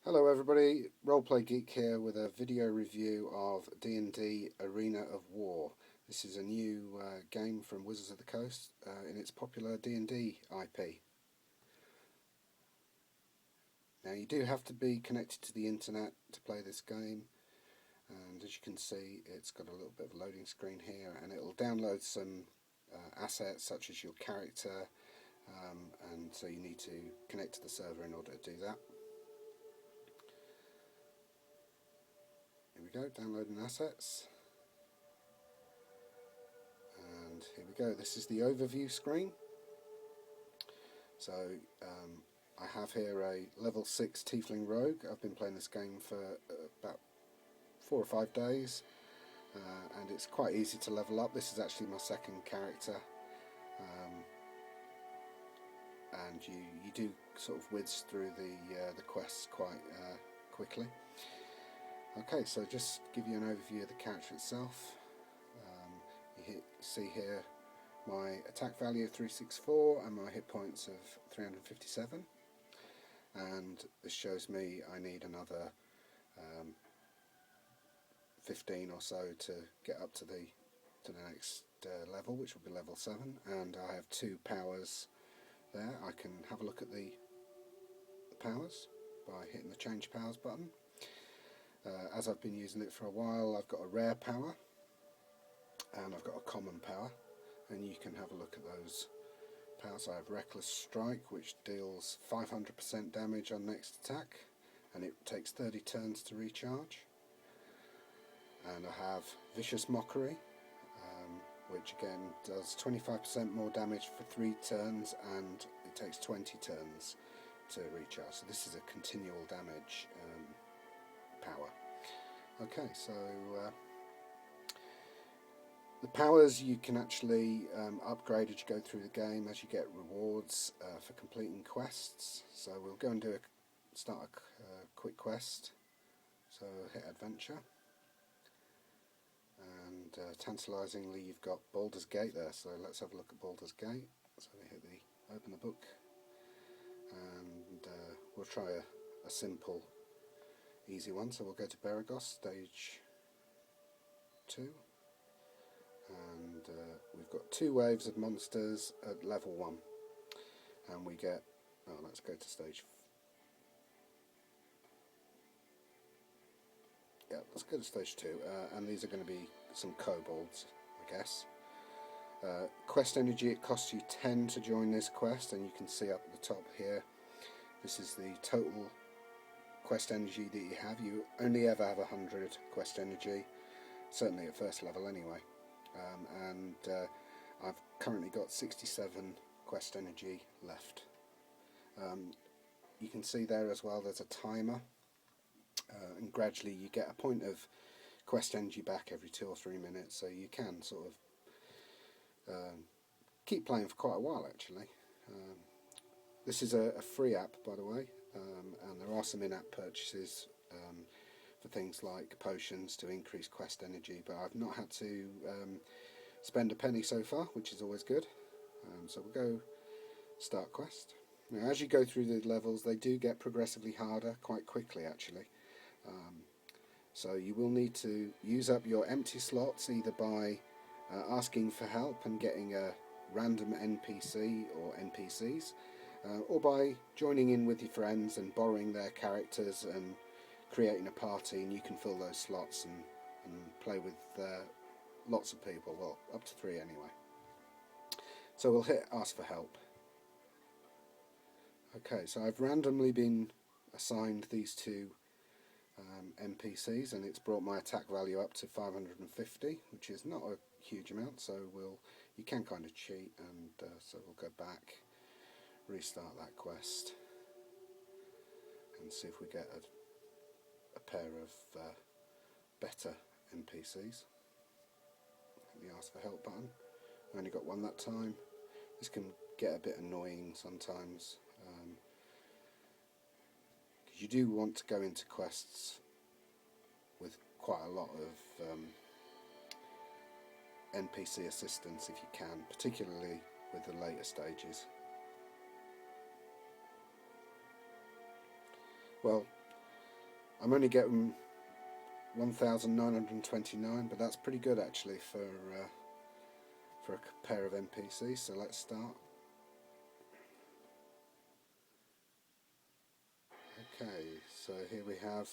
Hello everybody, Roleplay Geek here with a video review of D&D Arena of War. This is a new game from Wizards of the Coast in its popular D&D IP. Now you do have to be connected to the internet to play this game, and as you can see it's got a little bit of a loading screen here, and it'll download some assets such as your character, and so you need to connect to the server in order to do that. Here we go, downloading assets. And here we go, this is the overview screen. So I have here a level 6 Tiefling Rogue. I've been playing this game for about 4 or 5 days, and it's quite easy to level up. This is actually my second character, and you do sort of whiz through the quests quite quickly. Okay, so just to give you an overview of the character itself. You see here my attack value of 364 and my hit points of 357, and this shows me I need another 15 or so to get up to the next level, which will be level 7, and I have 2 powers there. I can have a look at the powers by hitting the change powers button. As I've been using it for a while, I've got a rare power and I've got a common power, and you can have a look at those powers. I have Reckless Strike, which deals 500% damage on next attack, and it takes 30 turns to recharge. And I have Vicious Mockery, which again does 25% more damage for 3 turns, and it takes 20 turns to recharge. So this is a continual damage power. Okay, so the powers you can actually upgrade as you go through the game, as you get rewards for completing quests. So we'll go and start a quick quest. So hit Adventure, and tantalisingly you've got Baldur's Gate there. So let's have a look at Baldur's Gate. So we hit open the book, and we'll try a simple, easy one. So we'll go to Beragos, stage 2. And we've got 2 waves of monsters at level 1, and we get, let's go to stage, let's go to stage 2, and these are going to be some kobolds, I guess. Quest energy, it costs you 10 to join this quest, and you can see up at the top here, this is the total quest energy that you have. You only ever have 100 quest energy, certainly at first level anyway. And I've currently got 67 quest energy left. You can see there as well there's a timer, and gradually you get a point of quest energy back every 2 or 3 minutes, so you can sort of keep playing for quite a while actually. This is a free app, by the way, and there are some in-app purchases for things like potions to increase quest energy, but I've not had to spend a penny so far, which is always good. So we'll go start quest. Now as you go through the levels, they do get progressively harder quite quickly actually. So you will need to use up your empty slots either by asking for help and getting a random NPC or NPCs, or by joining in with your friends and borrowing their characters and creating a party, and you can fill those slots and play with lots of people, well, up to 3 anyway. So we'll hit ask for help. Okay, so I've randomly been assigned these 2 NPCs, and it's brought my attack value up to 550, which is not a huge amount, so you can kind of cheat, and so we'll go back, restart that quest, and see if we get a pair of better NPCs. Hit the ask for help button. I only got 1 that time. This can get a bit annoying sometimes, because you do want to go into quests with quite a lot of NPC assistance if you can, particularly with the later stages. Well, I'm only getting 1,929, but that's pretty good actually for a pair of NPCs. So let's start. Okay, so here we have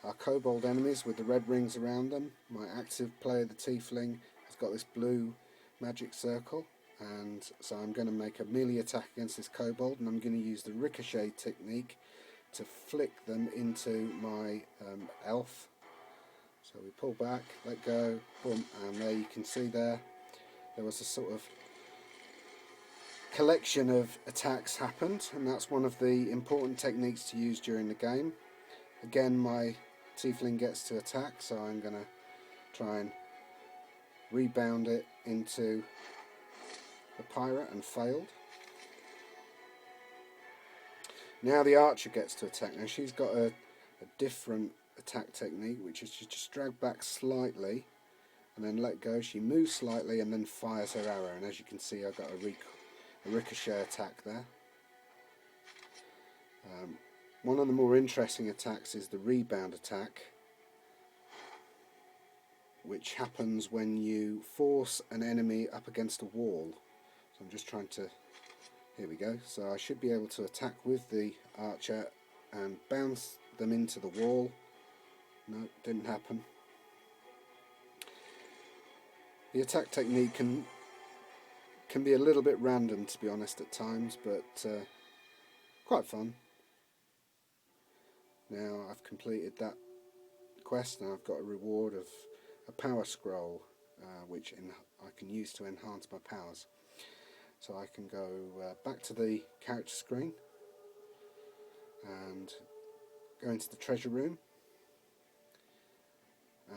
our kobold enemies with the red rings around them. My active player, the tiefling, has got this blue magic circle, and so I'm going to make a melee attack against this kobold, and I'm going to use the ricochet technique to flick them into my elf. So we pull back, let go, boom, and there you can see there was a sort of collection of attacks happened, and that's one of the important techniques to use during the game. Again, my tiefling gets to attack, so I'm going to try and rebound it into the pirate, and failed. Now the archer gets to attack. Now she's got a different attack technique, which is to just drag back slightly and then let go. She moves slightly and then fires her arrow, and as you can see, I've got a ricochet attack there. One of the more interesting attacks is the rebound attack, which happens when you force an enemy up against a wall. So I'm just trying to, here we go, so I should be able to attack with the archer and bounce them into the wall. No, didn't happen. The attack technique can be a little bit random, to be honest, at times, but quite fun. Now I've completed that quest, and I've got a reward of a power scroll, which I can use to enhance my powers. So I can go back to the character screen and go into the treasure room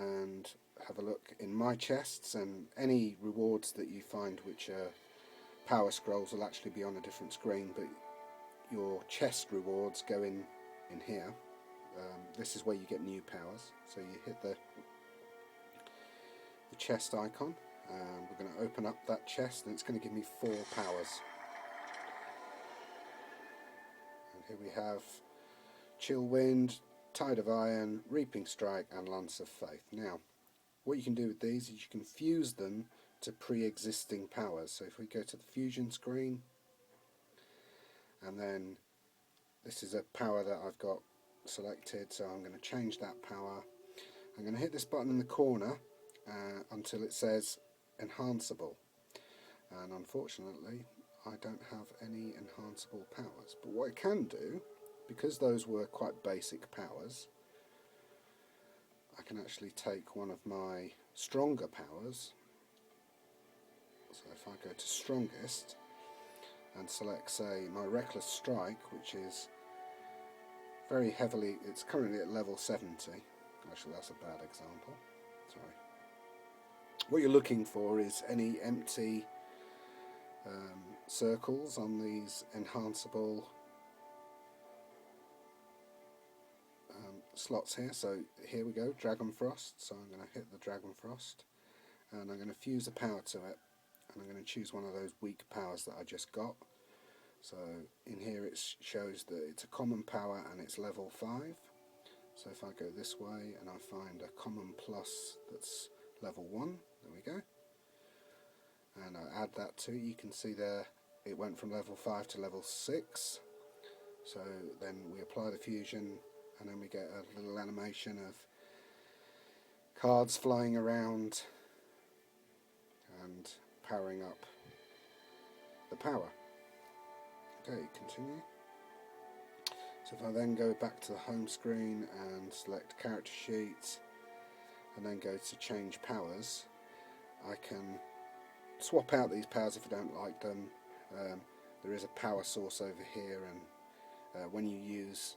and have a look in my chests, and any rewards that you find which are power scrolls will actually be on a different screen, but your chest rewards go in here. This is where you get new powers, so you hit the chest icon, and we're going to open up that chest, and it's going to give me 4 powers. And here we have Chill Wind, Tide of Iron, Reaping Strike and Lance of Faith. Now what you can do with these is you can fuse them to pre-existing powers. So if we go to the fusion screen, and then this is a power that I've got selected, so I'm going to change that power. I'm going to hit this button in the corner until it says enhanceable, and unfortunately I don't have any enhanceable powers, but what I can do, because those were quite basic powers, I can actually take one of my stronger powers. So if I go to strongest and select, say, my Reckless Strike, which is very heavily, it's currently at level 70. Actually, that's a bad example. Sorry. What you're looking for is any empty circles on these enhanceable slots here. So here we go, Dragon Frost. So I'm going to hit the Dragon Frost, and I'm going to fuse a power to it, and I'm going to choose one of those weak powers that I just got. So in here it shows that it's a common power and it's level 5. So if I go this way and I find a common plus that's level 1, there we go, and I add that to it, you can see there it went from level 5 to level 6. So then we apply the fusion, and then we get a little animation of cards flying around and powering up the power. Okay, continue. So if I then go back to the home screen and select character sheets and then go to change powers, I can swap out these powers if I don't like them. There is a power source over here, and when you use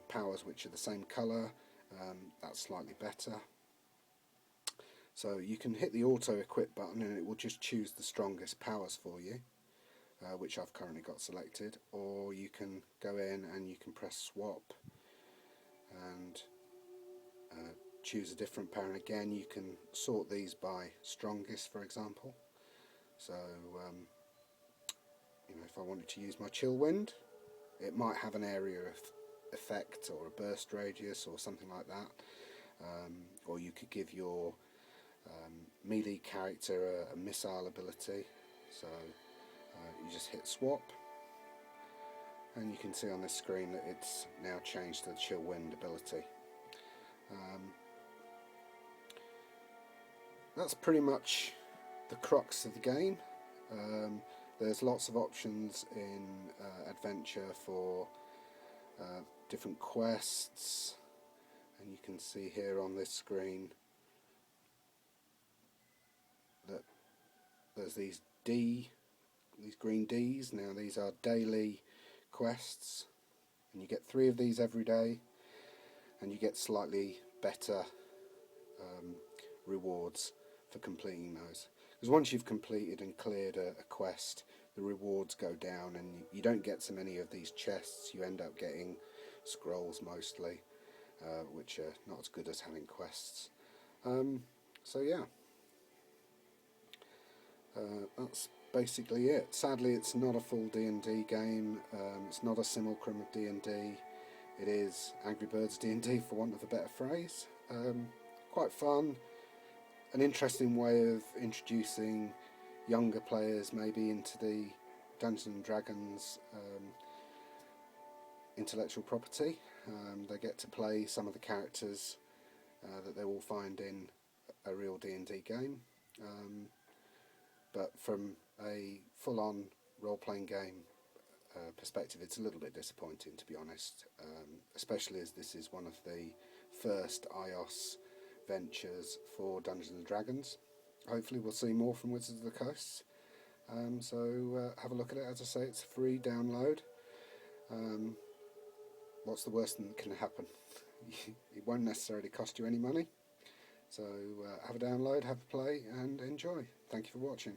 powers which are the same colour, that's slightly better. So you can hit the auto equip button and it will just choose the strongest powers for you, which I've currently got selected, or you can go in and you can press swap and choose a different power, and again you can sort these by strongest, for example. So you know, if I wanted to use my Chill Wind, it might have an area of effect or a burst radius or something like that, or you could give your melee character a missile ability. So you just hit swap, and you can see on this screen that it's now changed to the chill wind ability. That's pretty much the crux of the game. There's lots of options in adventure for different quests, and you can see here on this screen that there's these green Ds. Now these are daily quests, and you get 3 of these every day, and you get slightly better rewards for completing those. Because once you've completed and cleared a quest, the rewards go down, and you don't get so many of these chests. You end up getting scrolls mostly, which are not as good as having quests. So yeah, that's basically it. Sadly, it's not a full D&D game. It's not a simulacrum of D&D. It is Angry Birds D&D, for want of a better phrase. Quite fun. An interesting way of introducing younger players maybe into the Dungeons and Dragons intellectual property. They get to play some of the characters that they will find in a real D&D game. But from a full-on role-playing game perspective, it's a little bit disappointing, to be honest, especially as this is one of the first iOS ventures for Dungeons and Dragons. Hopefully we'll see more from Wizards of the Coast. So have a look at it. As I say, it's a free download. What's the worst thing that can happen? It won't necessarily cost you any money. So have a download, have a play, and enjoy. Thank you for watching.